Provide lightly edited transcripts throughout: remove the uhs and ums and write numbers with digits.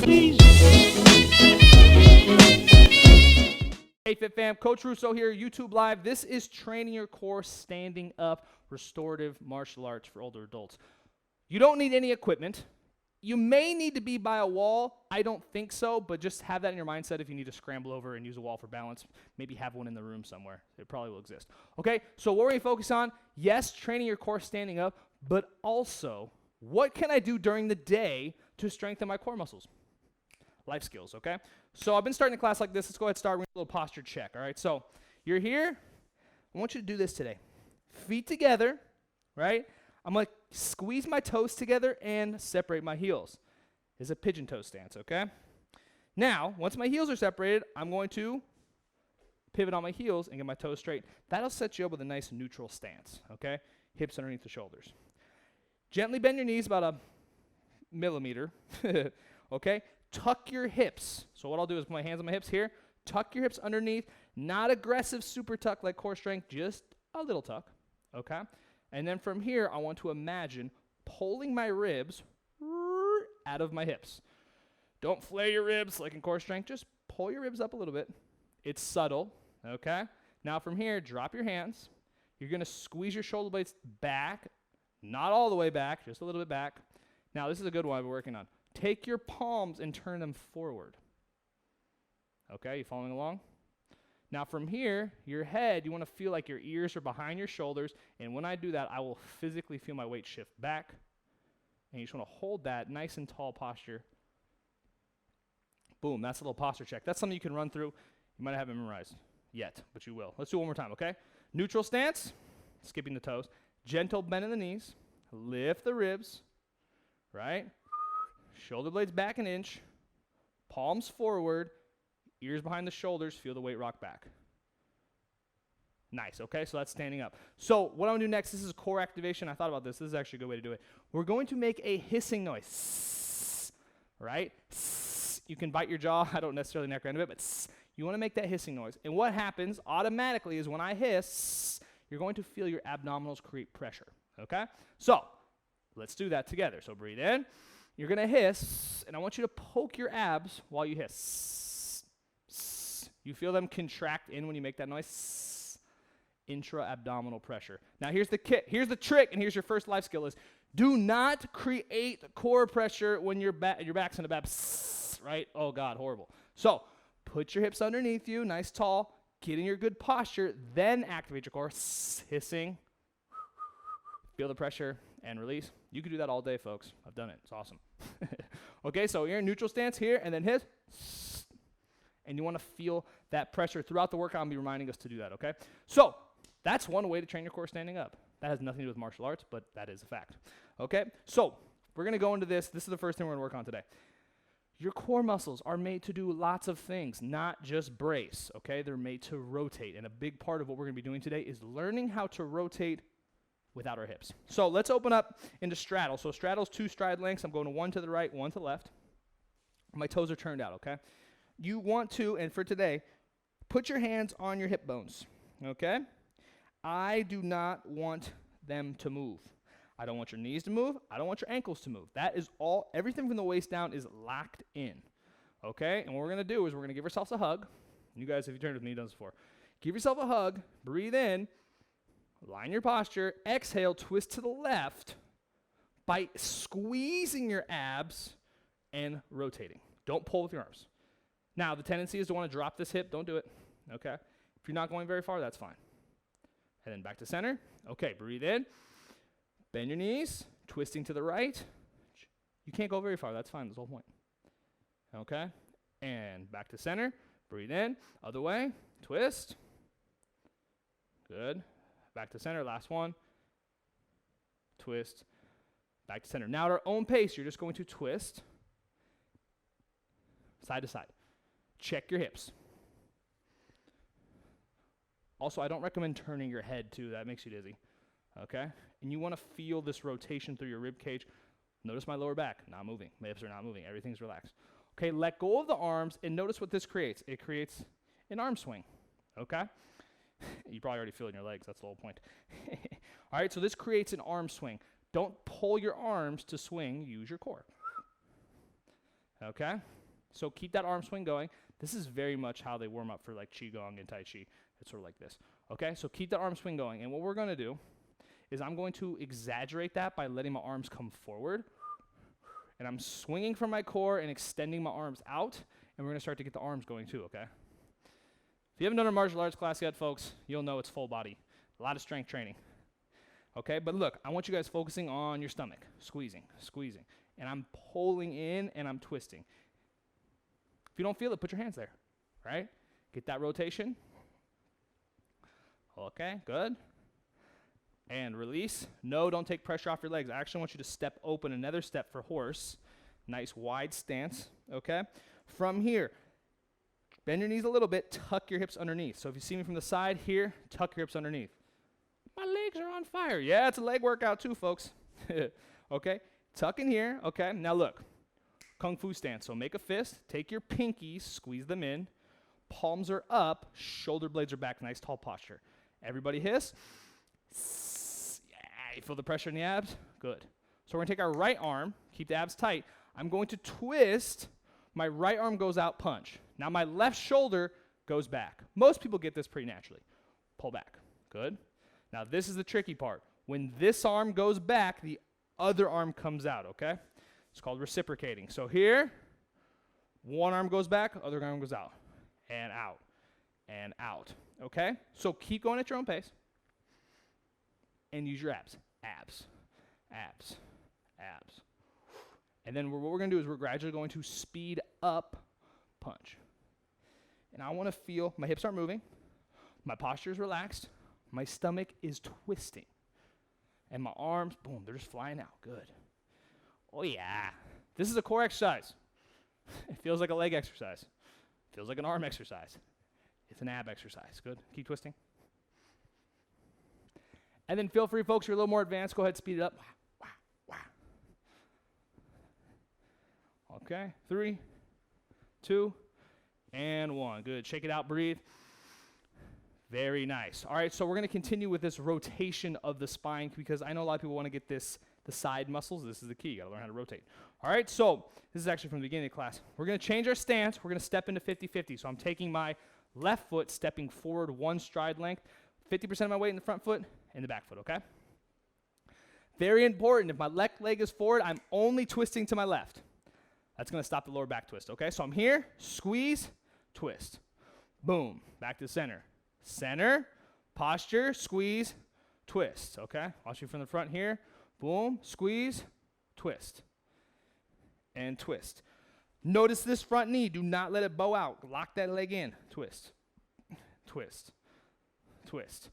Hey Fit Fam, Coach Russo here, YouTube Live. This is Training Your Core Standing Up Restorative Martial Arts for older adults. You don't need any equipment. You may need to be by a wall. I don't think so, but just have that in your mindset if you need to scramble over and use a wall for balance. Maybe have one in the room somewhere. It probably will exist. Okay, so what we're going to focus on, yes, training your core standing up, but also what can I do during the day to strengthen my core muscles? Life skills, okay? So I've been starting a class like this. Let's go ahead and start with a little posture check, all right? So you're here. I want you to do this today. Feet together, right? I'm going to squeeze my toes together and separate my heels. It's a pigeon toe stance, okay? Now, once my heels are separated, I'm going to pivot on my heels and get my toes straight. That'll set you up with a nice neutral stance, okay? Hips underneath the shoulders. Gently bend your knees about a millimeter, okay? Tuck your hips. So what I'll do is put my hands on my hips here. Tuck your hips underneath. Not aggressive super tuck like core strength, just a little tuck, okay? And then from here, I want to imagine pulling my ribs out of my hips. Don't flare your ribs like in core strength. Just pull your ribs up a little bit. It's subtle, okay? Now from here, drop your hands. You're going to squeeze your shoulder blades back. Not all the way back, just a little bit back. Now this is a good one I've been working on. Take your palms and turn them forward. Okay, you following along? Now from here, your head, you want to feel like your ears are behind your shoulders, and when I do that, I will physically feel my weight shift back, and you just want to hold that nice and tall posture. Boom, that's a little posture check. That's something you can run through. You might not have it memorized yet, but you will. Let's do it one more time, okay? Neutral stance, skipping the toes. Gentle bend in the knees. Lift the ribs, right? Shoulder blades back an inch, palms forward, ears behind the shoulders, feel the weight rock back. Nice, okay, so that's standing up. So what I'm going to do next, this is core activation. I thought about this. This is actually a good way to do it. We're going to make a hissing noise, right? You can bite your jaw. I don't necessarily neck end of it, but you want to make that hissing noise. And what happens automatically is when I hiss, you're going to feel your abdominals create pressure, okay? So let's do that together. So breathe in. You're going to hiss, and I want you to poke your abs while you hiss. You feel them contract in when you make that noise. Intra-abdominal pressure. Now, here's the trick, and here's your first life skill is do not create core pressure when your back's in a bad, right? Oh, God, horrible. So put your hips underneath you, nice tall, get in your good posture, then activate your core, hissing. Feel the pressure and release. You can do that all day, folks. I've done it. It's awesome. Okay, so you're in neutral stance here, and then hiss. And you want to feel that pressure throughout the workout. I'll be reminding us to do that, okay? So that's one way to train your core standing up. That has nothing to do with martial arts, but that is a fact. Okay, so we're going to go into this. This is the first thing we're going to work on today. Your core muscles are made to do lots of things, not just brace, okay? They're made to rotate, and a big part of what we're going to be doing today is learning how to rotate without our hips. So let's open up into straddle. So straddle's 2 stride lengths. I'm going to one to the right, one to the left. My toes are turned out, okay? You want to, and for today, put your hands on your hip bones, okay? I do not want them to move. I don't want your knees to move. I don't want your ankles to move. That is all, everything from the waist down is locked in, okay? And what we're going to do is we're going to give ourselves a hug. You guys, if you trained with me, you've done this before. Give yourself a hug. Breathe in. Line your posture. Exhale, twist to the left by squeezing your abs and rotating. Don't pull with your arms. Now, the tendency is to want to drop this hip. Don't do it, okay? If you're not going very far, that's fine. And then back to center. Okay, breathe in. Bend your knees, twisting to the right. You can't go very far. That's fine. That's the whole point. Okay? And back to center. Breathe in. Other way. Twist. Good. Back to center. Last one. Twist. Back to center. Now at our own pace, you're just going to twist side to side. Check your hips. Also, I don't recommend turning your head too. That makes you dizzy. Okay? And you want to feel this rotation through your rib cage. Notice my lower back, not moving. My hips are not moving. Everything's relaxed. Okay, let go of the arms, and notice what this creates. It creates an arm swing. Okay? You probably already feel it in your legs. That's the whole point. All right, so this creates an arm swing. Don't pull your arms to swing. Use your core. Okay? So keep that arm swing going. This is very much how they warm up for like Qigong and Tai Chi. It's sort of like this. Okay? So keep that arm swing going. And what we're going to do is I'm going to exaggerate that by letting my arms come forward. And I'm swinging from my core and extending my arms out. And we're going to start to get the arms going too, okay? If you haven't done a martial arts class yet, folks, you'll know it's full body. A lot of strength training. Okay? But look, I want you guys focusing on your stomach. Squeezing, squeezing. And I'm pulling in and I'm twisting. If you don't feel it, put your hands there, right? Get that rotation. Okay, good. And release. No, don't take pressure off your legs. I actually want you to step open, another step for horse. Nice wide stance, okay? From here, bend your knees a little bit, tuck your hips underneath. So if you see me from the side here, tuck your hips underneath. My legs are on fire. Yeah, it's a leg workout too, folks. Okay, tuck in here, okay? Now look, Kung Fu stance. So make a fist, take your pinkies, squeeze them in. Palms are up, shoulder blades are back, nice tall posture. Everybody hiss. Yeah, you feel the pressure in the abs? Good. So we're gonna take our right arm, keep the abs tight. I'm going to twist. My right arm goes out, punch. Now my left shoulder goes back. Most people get this pretty naturally. Pull back. Good. Now this is the tricky part. When this arm goes back, the other arm comes out, okay? It's called reciprocating. So here, one arm goes back, other arm goes out, and out, and out, okay? So keep going at your own pace, and use your abs. Abs, abs, abs. And then what we're going to do is we're gradually going to speed up punch. And I want to feel my hips aren't moving, my posture is relaxed, my stomach is twisting, and my arms, boom, they're just flying out. Good. Oh, yeah. This is a core exercise. It feels like a leg exercise. It feels like an arm exercise. It's an ab exercise. Good. Keep twisting. And then feel free, folks, you're a little more advanced. Go ahead, speed it up. Wah, wah, wah. Okay. 3, 2, and 1. Good. Shake it out. Breathe. Very nice. All right, so we're going to continue with this rotation of the spine because I know a lot of people want to get the side muscles. This is the key. You got to learn how to rotate. All right, so this is actually from the beginning of the class. We're going to change our stance. We're going to step into 50-50. So I'm taking my left foot, stepping forward one stride length, 50% of my weight in the front foot and the back foot, okay? Very important. If my left leg is forward, I'm only twisting to my left. That's going to stop the lower back twist, okay? So I'm here, squeeze, twist. Boom, back to center. Center, posture, squeeze, twist, okay? Watch me from the front here. Boom, squeeze, twist, and twist. Notice this front knee. Do not let it bow out. Lock that leg in. Twist, twist, twist.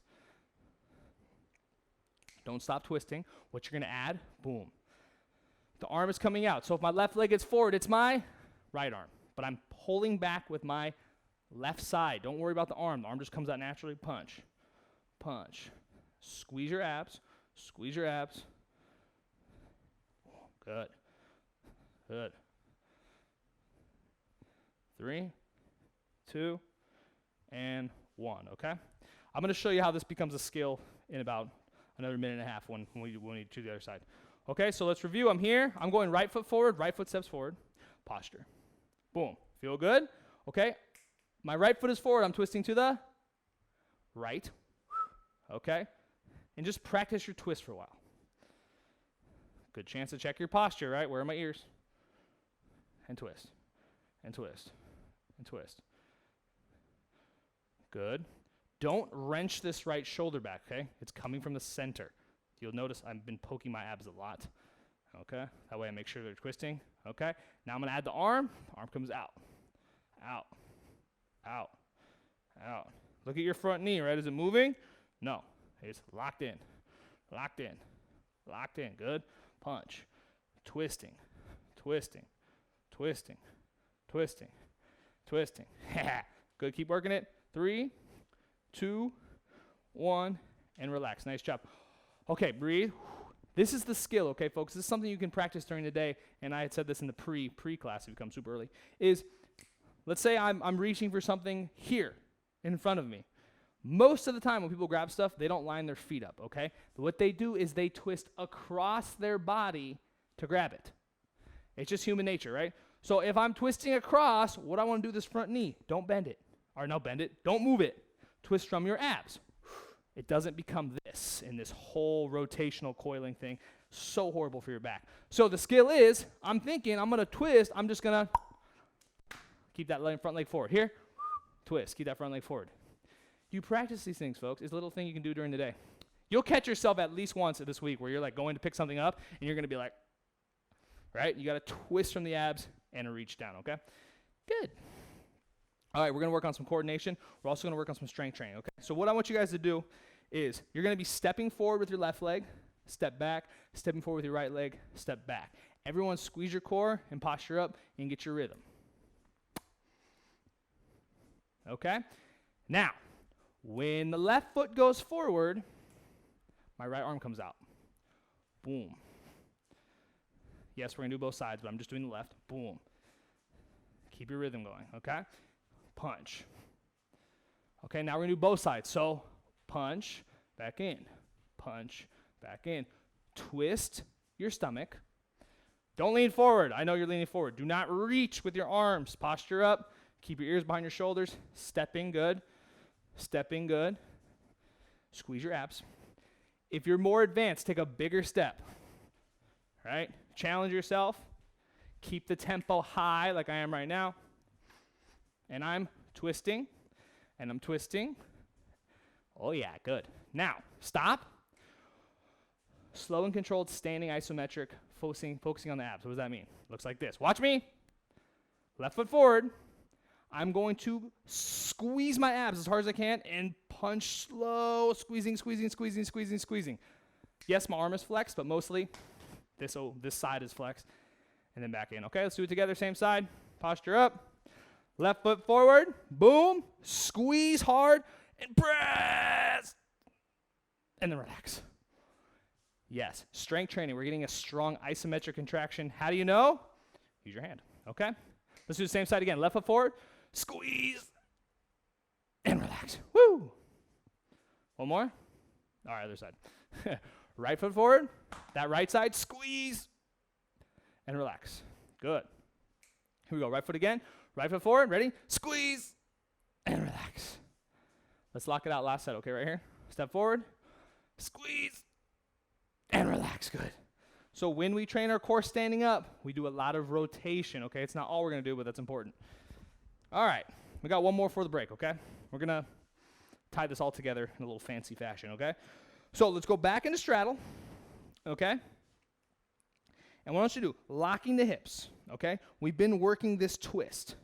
Don't stop twisting. What you're going to add, boom. The arm is coming out. So if my left leg is forward, it's my right arm. But I'm pulling back with my left side. Don't worry about the arm. The arm just comes out naturally. Punch, punch. Squeeze your abs. Squeeze your abs. Good. Good. 3, 2, and 1, okay? I'm going to show you how this becomes a skill in about another minute and a half when we do the other side. Okay, so let's review. I'm here. I'm going right foot forward. Right foot steps forward. Posture. Boom. Feel good? Okay. My right foot is forward. I'm twisting to the right. Okay. And just practice your twist for a while. Good chance to check your posture, right? Where are my ears? And twist. And twist. And twist. Good. Don't wrench this right shoulder back, okay? It's coming from the center. You'll notice I've been poking my abs a lot, okay? That way I make sure they're twisting, okay? Now I'm going to add the arm. Arm comes out, out, out, out. Look at your front knee, right? Is it moving? No. It's locked in, locked in, locked in. Good. Punch. Twisting, twisting, twisting, twisting, twisting. Good. Keep working it. 3, 2, 1, and relax. Nice job. Okay, breathe. This is the skill, okay, folks? This is something you can practice during the day, and I had said this in the pre-class if you come super early, is let's say I'm reaching for something here in front of me. Most of the time when people grab stuff, they don't line their feet up, okay? But what they do is they twist across their body to grab it. It's just human nature, right? So if I'm twisting across, what I want to do this front knee, don't bend it. Or no, bend it. Don't move it. Twist from your abs. It doesn't become this in this whole rotational coiling thing. So horrible for your back. So the skill is, I'm thinking I'm going to twist. I'm just going to keep that front leg forward. Here, twist. Keep that front leg forward. You practice these things, folks. It's a little thing you can do during the day. You'll catch yourself at least once this week where you're like going to pick something up and you're going to be like, right? You got to twist from the abs and a reach down, okay? Good. All right, we're going to work on some coordination. We're also going to work on some strength training, okay? So what I want you guys to do is you're going to be stepping forward with your left leg, step back, stepping forward with your right leg, step back. Everyone squeeze your core and posture up and get your rhythm. Okay? Now, when the left foot goes forward, my right arm comes out. Boom. Yes, we're going to do both sides, but I'm just doing the left. Boom. Keep your rhythm going, okay? Punch. Okay, now we're going to do both sides. So, punch, back in. Punch, back in. Twist your stomach. Don't lean forward. I know you're leaning forward. Do not reach with your arms. Posture up. Keep your ears behind your shoulders. Stepping good. Stepping good. Squeeze your abs. If you're more advanced, take a bigger step. Right? Challenge yourself. Keep the tempo high like I am right now. And I'm twisting. And I'm twisting. Oh yeah, good. Now, stop. Slow and controlled standing isometric, focusing on the abs. What does that mean? Looks like this. Watch me. Left foot forward. I'm going to squeeze my abs as hard as I can and punch slow, squeezing, squeezing, squeezing, squeezing, squeezing. Yes, my arm is flexed, but mostly this side is flexed. And then back in. Okay, let's do it together. Same side. Posture up. Left foot forward. Boom. Squeeze hard and press. And then relax. Yes, strength training. We're getting a strong isometric contraction. How do you know? Use your hand. Okay? Let's do the same side again. Left foot forward. Squeeze. And relax. Woo. One more. All right, other side. Right foot forward. That right side. Squeeze. And relax. Good. Here we go. Right foot again. Right foot forward. Ready? Squeeze. And relax. Let's lock it out last side. Okay, right here. Step forward. Squeeze. And relax. Good. So when we train our core standing up, we do a lot of rotation, okay? It's not all we're going to do, but that's important. All right. We got one more for the break, okay? We're going to tie this all together in a little fancy fashion, okay? So let's go back into straddle, okay? And what I want you to do, locking the hips, okay? We've been working this twist,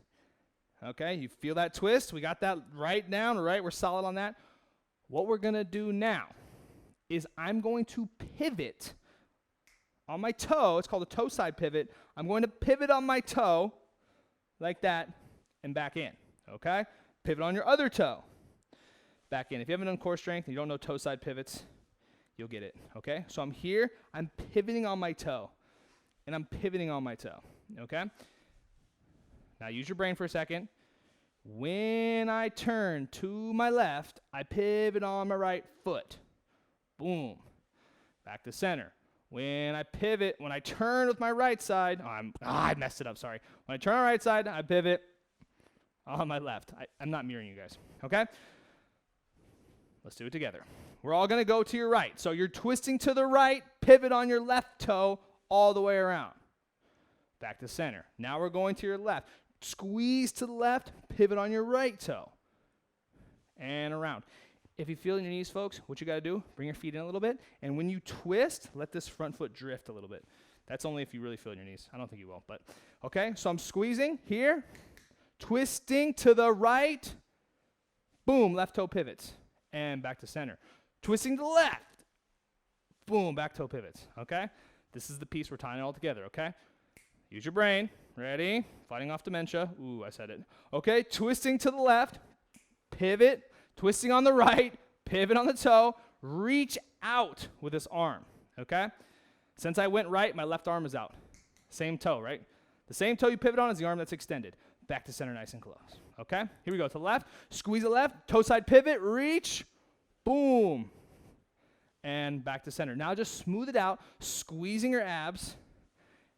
okay? You feel that twist? We got that right down, right? We're solid on that. What we're going to do now is I'm going to pivot on my toe. It's called a toe side pivot. I'm going to pivot on my toe like that and back in, okay? Pivot on your other toe. Back in. If you haven't done core strength and you don't know toe side pivots, you'll get it, okay? So I'm here. I'm pivoting on my toe. And I'm pivoting on my toe, okay? Now use your brain for a second. When I turn to my left, I pivot on my right foot. Boom. Back to center. When I pivot, when I turn with my right side, I messed it up, sorry. When I turn on my right side, I pivot on my left. I'm not mirroring you guys, okay? Let's do it together. We're all going to go to your right. So you're twisting to the right, pivot on your left toe all the way around. Back to center. Now we're going to your left. Squeeze to the left, pivot on your right toe. And around. If you feel in your knees, folks, what you got to do, bring your feet in a little bit. And when you twist, let this front foot drift a little bit. That's only if you really feel in your knees. I don't think you will, but okay. So I'm squeezing here, twisting to the right. Boom, left toe pivots. And back to center. Twisting to the left. Boom, back toe pivots, okay? This is the piece we're tying it all together, okay? Use your brain. Ready? Fighting off dementia. Ooh, I said it. Okay, twisting to the left, pivot, twisting on the right, pivot on the toe, reach out with this arm, okay? Since I went right, my left arm is out. Same toe, right? The same toe you pivot on is the arm that's extended. Back to center nice and close, okay? Here we go, to the left, squeeze the left, toe side pivot, reach, boom, and back to center. Now just smooth it out, squeezing your abs,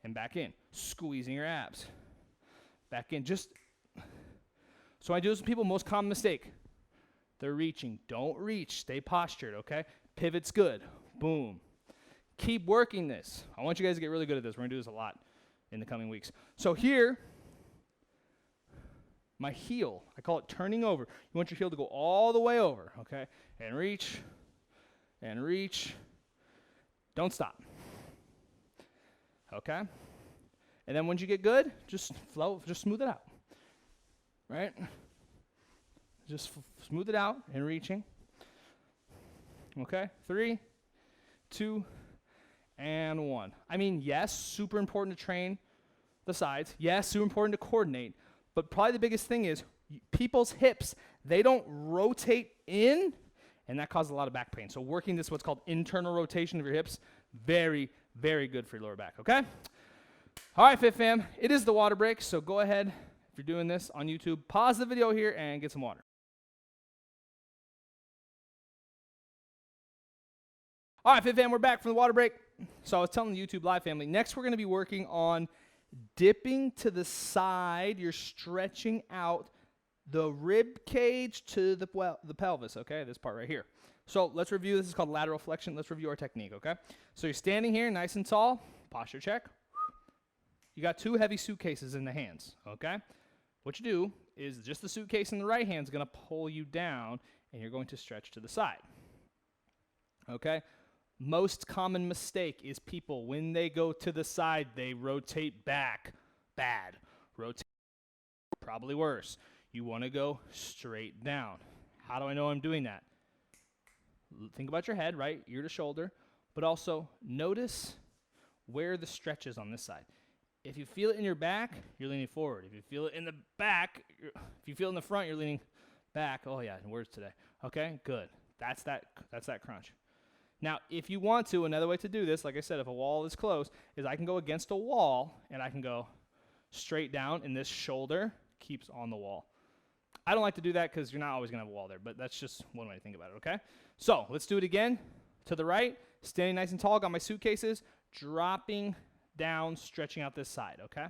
and back in, squeezing your abs. back in. So I do this with people, most common mistake. They're reaching. Don't reach. Stay postured, okay? Pivot's good. Boom. Keep working this. I want you guys to get really good at this. We're going to do this a lot in the coming weeks. So here, my heel, I call it turning over. You want your heel to go all the way over, okay? And reach, and reach. Don't stop. Okay? And then once you get good, just flow, just smooth it out. Right? Just smooth it out and reaching. Okay? 3, 2, and 1. I mean, yes, super important to train the sides. Yes, super important to coordinate. But probably the biggest thing is people's hips, they don't rotate in, and that causes a lot of back pain. So working this, what's called internal rotation of your hips, very, very good for your lower back, okay? All right, Fit Fam, it is the water break, so go ahead, if you're doing this on YouTube, pause the video here and get some water. All right, Fit Fam, we're back from the water break. So I was telling the YouTube Live family, next we're going to be working on dipping to the side. You're stretching out the rib cage to the pelvis, okay? This part right here. So let's review. This is called lateral flexion. Let's review our technique, okay? So you're standing here nice and tall. Posture check. You got 2 heavy suitcases in the hands, okay? What you do is just the suitcase in the right hand is going to pull you down, and you're going to stretch to the side, okay? Most common mistake is people, when they go to the side, they rotate back. Bad. Rotate, probably worse. You want to go straight down. How do I know I'm doing that? Think about your head, right? Ear to shoulder. But also, notice where the stretch is on this side. If you feel it in your back, you're leaning forward. If you feel it in the back, if you feel it in the front, you're leaning back. Oh, yeah, words today. Okay, good. That's that crunch. Now, if you want to, another way to do this, like I said, if a wall is close, is I can go against a wall, and I can go straight down, and this shoulder keeps on the wall. I don't like to do that because you're not always going to have a wall there, but that's just one way to think about it, okay? So let's do it again. To the right, standing nice and tall, got my suitcases, dropping down, stretching out this side, okay?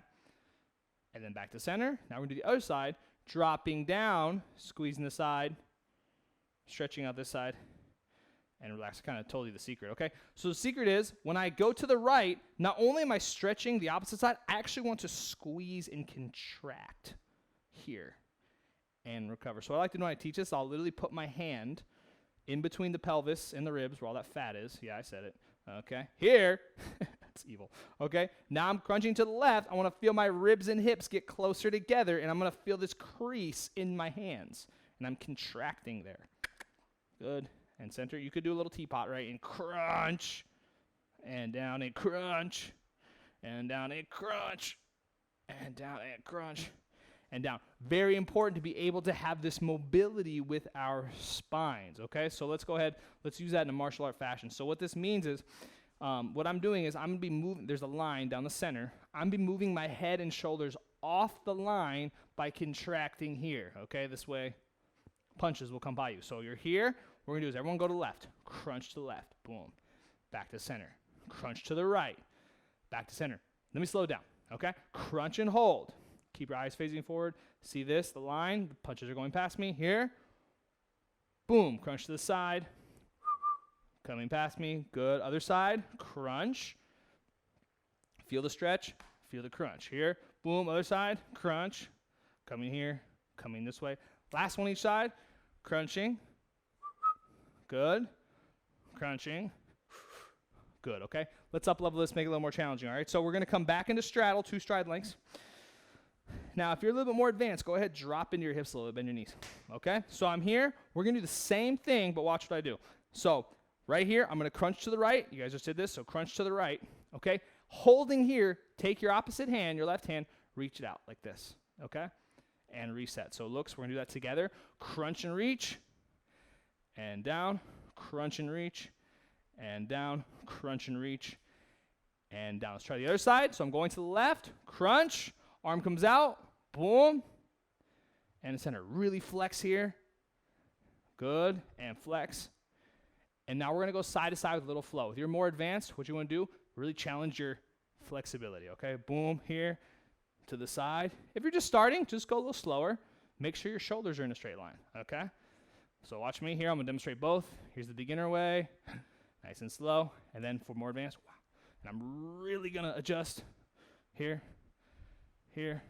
And then back to center. Now we're going to do the other side, dropping down, squeezing the side, stretching out this side, and relax. I kind of told you the secret, okay? So the secret is, when I go to the right, not only am I stretching the opposite side, I actually want to squeeze and contract here and recover. So what I like to do when I teach this, I'll literally put my hand in between the pelvis and the ribs where all that fat is. Yeah, I said it. Okay. Here, that's evil. Okay. Now I'm crunching to the left. I want to feel my ribs and hips get closer together, and I'm going to feel this crease in my hands, and I'm contracting there. Good. And center. You could do a little teapot, right? And crunch, and down and crunch, and down and crunch, and down and crunch, and down. Very important to be able to have this mobility with our spines, okay? So let's go ahead. Let's use that in a martial art fashion. So what this means is, what I'm doing is I'm going to be moving. There's a line down the center. I'm going to be moving my head and shoulders off the line by contracting here, okay? This way, punches will come by you. So you're here. What we're going to do is everyone go to the left. Crunch to the left. Boom. Back to center. Crunch to the right. Back to center. Let me slow down, okay? Crunch and hold. Keep your eyes facing forward. See this, the line. The punches are going past me. Here. Boom. Crunch to the side. Coming past me. Good. Other side. Crunch. Feel the stretch. Feel the crunch. Here. Boom. Other side. Crunch. Coming here. Coming this way. Last one each side. Crunching. Good. Crunching. Good, okay? Let's up-level this, make it a little more challenging, all right? So we're going to come back into straddle, 2 stride lengths. Now, if you're a little bit more advanced, go ahead, drop into your hips a little bit, bend your knees, okay? So I'm here. We're going to do the same thing, but watch what I do. So right here, I'm going to crunch to the right. You guys just did this, so crunch to the right, okay? Holding here, take your opposite hand, your left hand, reach it out like this, okay? And reset. So looks, we're going to do that together. Crunch and reach. And down, crunch and reach, and down, crunch and reach, and down. Let's try the other side. So I'm going to the left, crunch, arm comes out, boom, and the center. Really flex here. Good, and flex. And now we're going to go side to side with a little flow. If you're more advanced, what you want to do, really challenge your flexibility, okay? Boom, here, to the side. If you're just starting, just go a little slower. Make sure your shoulders are in a straight line, okay? So watch me here. I'm going to demonstrate both. Here's the beginner way, nice and slow. And then for more advanced, wow. And I'm really going to adjust here, here,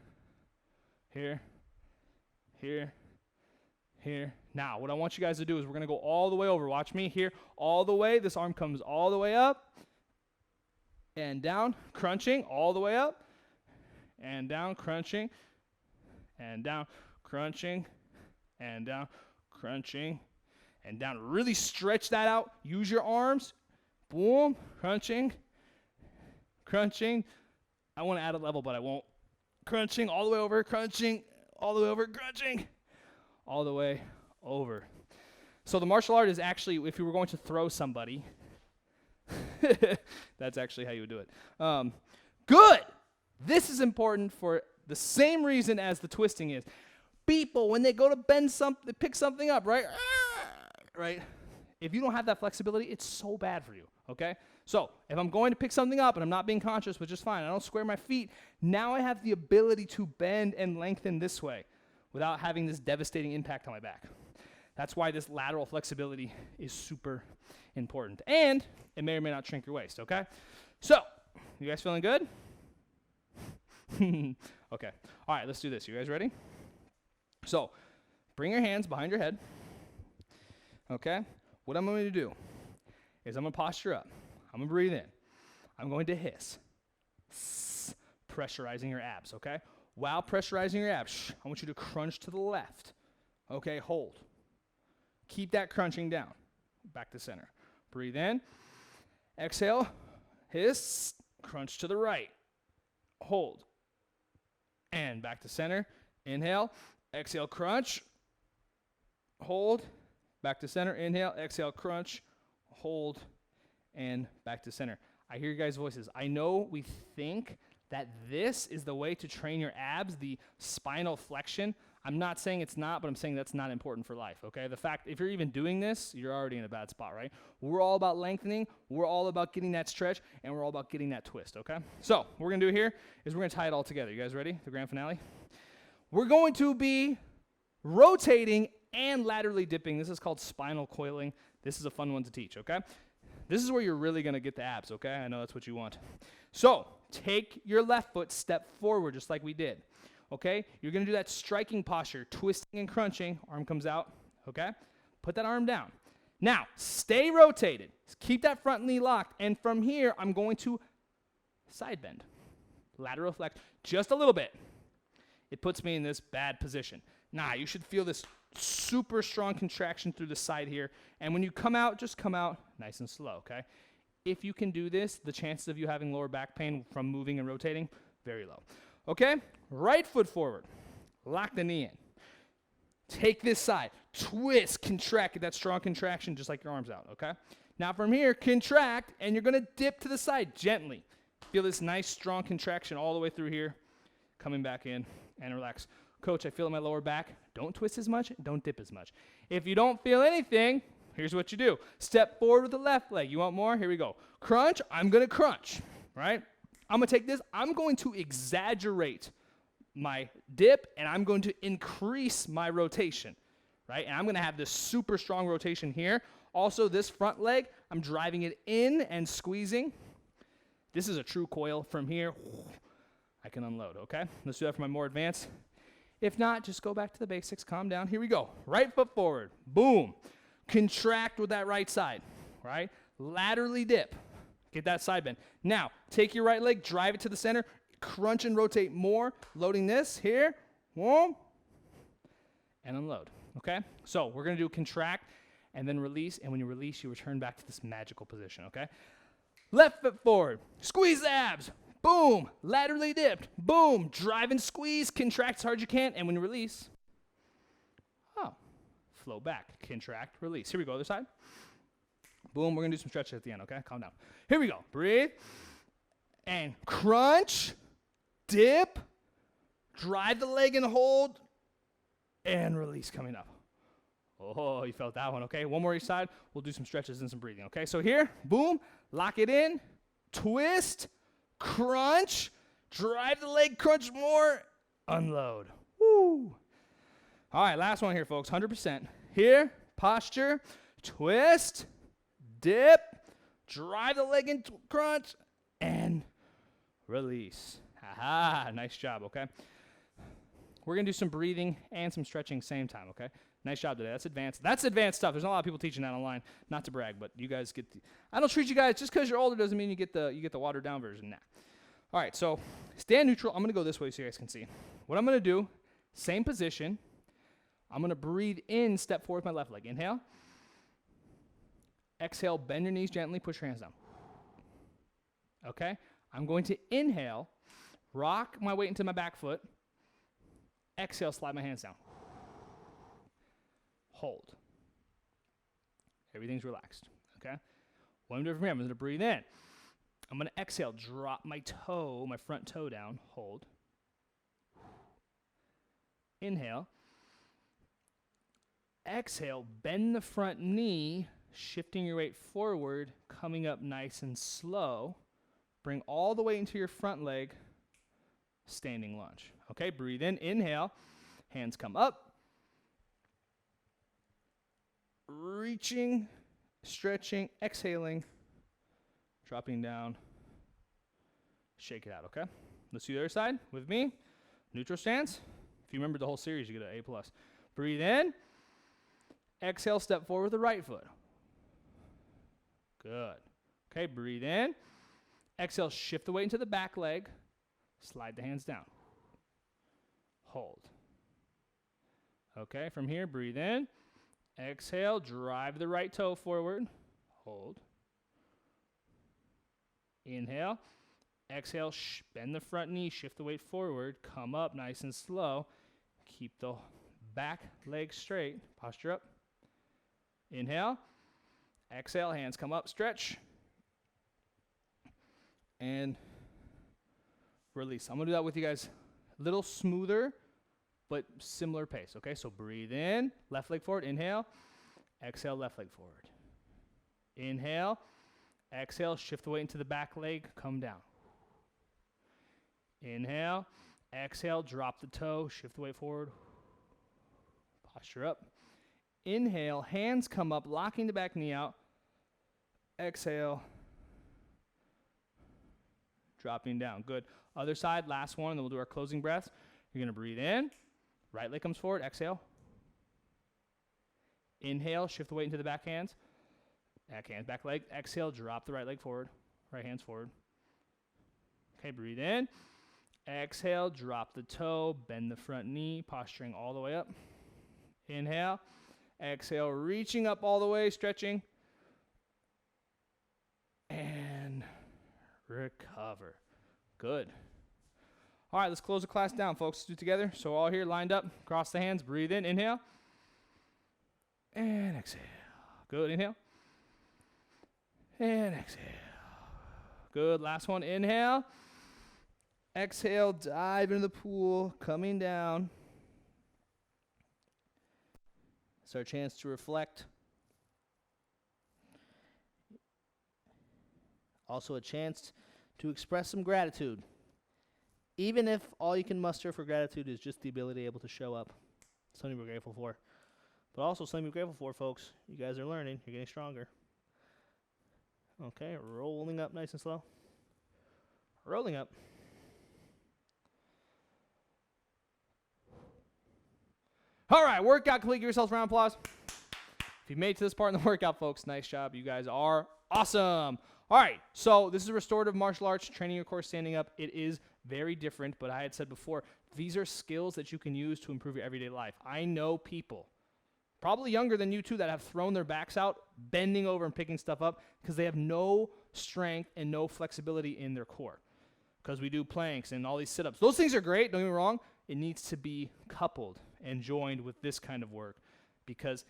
here, here, here. Now, what I want you guys to do is we're going to go all the way over. Watch me here, all the way. This arm comes all the way up and down, crunching, all the way up and down, crunching, and down, crunching, and down, crunching, and down. Really stretch that out. Use your arms. Boom, crunching, crunching. I want to add a level, but I won't. Crunching all the way over, crunching, all the way over, crunching, all the way over. So the martial art is actually, if you were going to throw somebody, that's actually how you would do it. Good. This is important for the same reason as the twisting is. People, when they go to bend something, pick something up, right? Right? If you don't have that flexibility, it's so bad for you, okay? So if I'm going to pick something up and I'm not being conscious, which is fine, I don't square my feet, now I have the ability to bend and lengthen this way without having this devastating impact on my back. That's why this lateral flexibility is super important. And it may or may not shrink your waist, okay? So, you guys feeling good? Okay. All right, let's do this. You guys ready? So, bring your hands behind your head. Okay? What I'm going to do is I'm going to posture up. I'm going to breathe in. I'm going to hiss. Pressurizing your abs, okay? While pressurizing your abs, I want you to crunch to the left. Okay, hold. Keep that crunching down. Back to center. Breathe in. Exhale. Hiss. Crunch to the right. Hold. And back to center. Inhale. Exhale, crunch. Hold. Back to center. Inhale. Exhale, crunch. Hold. And back to center. I hear you guys' voices. I know we think that this is the way to train your abs, the spinal flexion. I'm not saying it's not, but I'm saying that's not important for life, okay? The fact, if you're even doing this, you're already in a bad spot, right? We're all about lengthening, we're all about getting that stretch, and we're all about getting that twist, okay? So, what we're gonna do here is we're gonna tie it all together. You guys ready? The grand finale? We're going to be rotating and laterally dipping. This is called spinal coiling. This is a fun one to teach, okay? This is where you're really gonna get the abs, okay? I know that's what you want. So, take your left foot, step forward just like we did. Okay, you're going to do that striking posture, twisting and crunching. Arm comes out, okay? Put that arm down. Now, stay rotated. Keep that front knee locked. And from here, I'm going to side bend. Lateral flex, just a little bit. It puts me in this bad position. Nah, you should feel this super strong contraction through the side here. And when you come out, just come out nice and slow, okay? If you can do this, the chances of you having lower back pain from moving and rotating, very low. Okay, right foot forward, lock the knee in. Take this side, twist, contract, get that strong contraction just like your arms out, okay? Now from here, contract, and you're gonna dip to the side gently. Feel this nice strong contraction all the way through here, coming back in, and relax. Coach, I feel in my lower back. Don't twist as much, don't dip as much. If you don't feel anything, here's what you do. Step forward with the left leg. You want more? Here we go. Crunch, I'm gonna crunch, right? I'm going to take this, I'm going to exaggerate my dip, and I'm going to increase my rotation, right? And I'm going to have this super strong rotation here. Also, this front leg, I'm driving it in and squeezing. This is a true coil. From here, I can unload, okay? Let's do that for my more advanced. If not, just go back to the basics. Calm down. Here we go. Right foot forward. Boom. Contract with that right side, right? Laterally dip. Get that side bend. Now, take your right leg, drive it to the center, crunch and rotate more, loading this here, whoa, and unload, okay? So we're going to do contract and then release, and when you release, you return back to this magical position, okay? Left foot forward, squeeze the abs, boom, laterally dipped, boom, drive and squeeze, contract as hard as you can, and when you release, flow back, contract, release. Here we go, other side. Boom, we're going to do some stretches at the end, okay? Calm down. Here we go. Breathe. And crunch, dip, drive the leg and hold, and release coming up. Oh, you felt that one, okay? One more each side. We'll do some stretches and some breathing, okay? So here, boom, lock it in, twist, crunch, Drive the leg, crunch more, unload. Woo. All right, last one here, folks, 100%. Here, posture, twist, dip, drive the leg into crunch, and release. Aha, nice job, okay? We're going to do some breathing and some stretching same time, okay? Nice job today. That's advanced. That's advanced stuff. There's not a lot of people teaching that online. Not to brag, but you guys get I don't treat you guys, just because you're older doesn't mean you get the watered down version. Nah. All right, so stand neutral. I'm going to go this way so you guys can see. What I'm going to do, same position. I'm going to breathe in, step forward with my left leg. Inhale. Exhale, bend your knees gently, push your hands down. Okay? I'm going to inhale, rock my weight into my back foot. Exhale, slide my hands down. Hold. Everything's relaxed, okay? What I'm doing from here, I'm going to breathe in. I'm going to exhale, drop my toe, my front toe down, hold. Inhale. Exhale, bend the front knee, shifting your weight forward, coming up nice and slow. Bring all the weight into your front leg, standing lunge. Okay, breathe in, inhale, hands come up. Reaching, stretching, exhaling, dropping down, shake it out, okay? Let's do the other side with me. Neutral stance. If you remember the whole series, you get an A+. Breathe in. Exhale, step forward with the right foot. Good. Okay, breathe in. Exhale, shift the weight into the back leg. Slide the hands down. Hold. Okay, from here, breathe in. Exhale, drive the right toe forward. Hold. Inhale. Exhale, bend the front knee, shift the weight forward. Come up nice and slow. Keep the back leg straight. Posture up. Inhale. Exhale, hands come up, stretch. And release. I'm going to do that with you guys a little smoother, but similar pace, okay? So breathe in, left leg forward, inhale. Exhale, left leg forward. Inhale. Exhale, shift the weight into the back leg, come down. Inhale. Exhale, drop the toe, shift the weight forward. Posture up. Inhale, hands come up, locking the back knee out. Exhale. Dropping down. Good. Other side, last one, and then we'll do our closing breaths. You're going to breathe in. Right leg comes forward. Exhale. Inhale, shift the weight into the back hands. Back hands, back leg. Exhale, drop the right leg forward. Right hands forward. Okay, breathe in. Exhale, drop the toe, bend the front knee, posturing all the way up. Inhale. Exhale, reaching up all the way, stretching. And recover. Good. All right, let's close the class down, folks. Let's do it together. So all here lined up, cross the hands, breathe in, inhale. And exhale. Good, inhale. And exhale. Good, last one, inhale. Exhale, dive into the pool, coming down. It's our chance to reflect. Also a chance to express some gratitude. Even if all you can muster for gratitude is just the ability to be able to show up. Something we're grateful for. But also something we're grateful for, folks. You guys are learning. You're getting stronger. Okay, rolling up nice and slow. Rolling up. All right, workout complete. Give yourselves a round of applause. If you made it to this part in the workout, folks, nice job. You guys are awesome. All right, so this is restorative martial arts, training your core standing up. It is very different, but I had said before, these are skills that you can use to improve your everyday life. I know people, probably younger than you too, that have thrown their backs out, bending over and picking stuff up because they have no strength and no flexibility in their core. Because we do planks and all these sit-ups. Those things are great, don't get me wrong. It needs to be coupled and joined with this kind of work because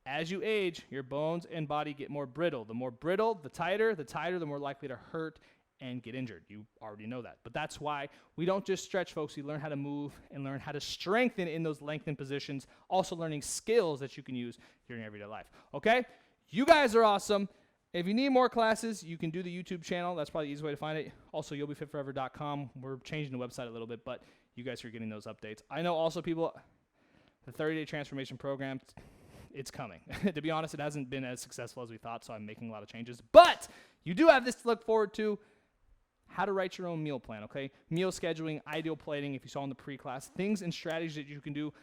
as you age, your bones and body get more brittle. The more brittle, the tighter, the more likely to hurt and get injured. You already know that. But that's why we don't just stretch, folks. We learn how to move and learn how to strengthen in those lengthened positions, also learning skills that you can use during everyday life. Okay? You guys are awesome. If you need more classes, you can do the YouTube channel. That's probably the easiest way to find it. Also, you'llbefitforever.com. We're changing the website a little bit, but you guys are getting those updates. I know also people, the 30-day transformation program, it's coming. To be honest, it hasn't been as successful as we thought, so I'm making a lot of changes. But you do have this to look forward to. How to write your own meal plan, okay? Meal scheduling, ideal plating, if you saw in the pre-class, things and strategies that you can do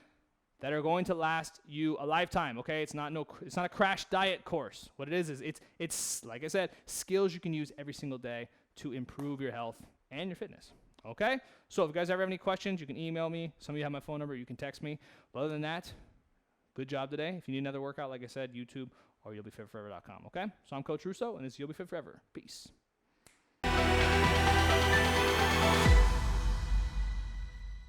that are going to last you a lifetime, okay? It's not a crash diet course. What it is it's like I said, skills you can use every single day to improve your health and your fitness, okay? So if you guys ever have any questions, you can email me. Some of you have my phone number. You can text me. But other than that, good job today. If you need another workout, like I said, YouTube or you'llbefitforever.com, okay? So I'm Coach Russo, and this is You'll Be Fit Forever. Peace.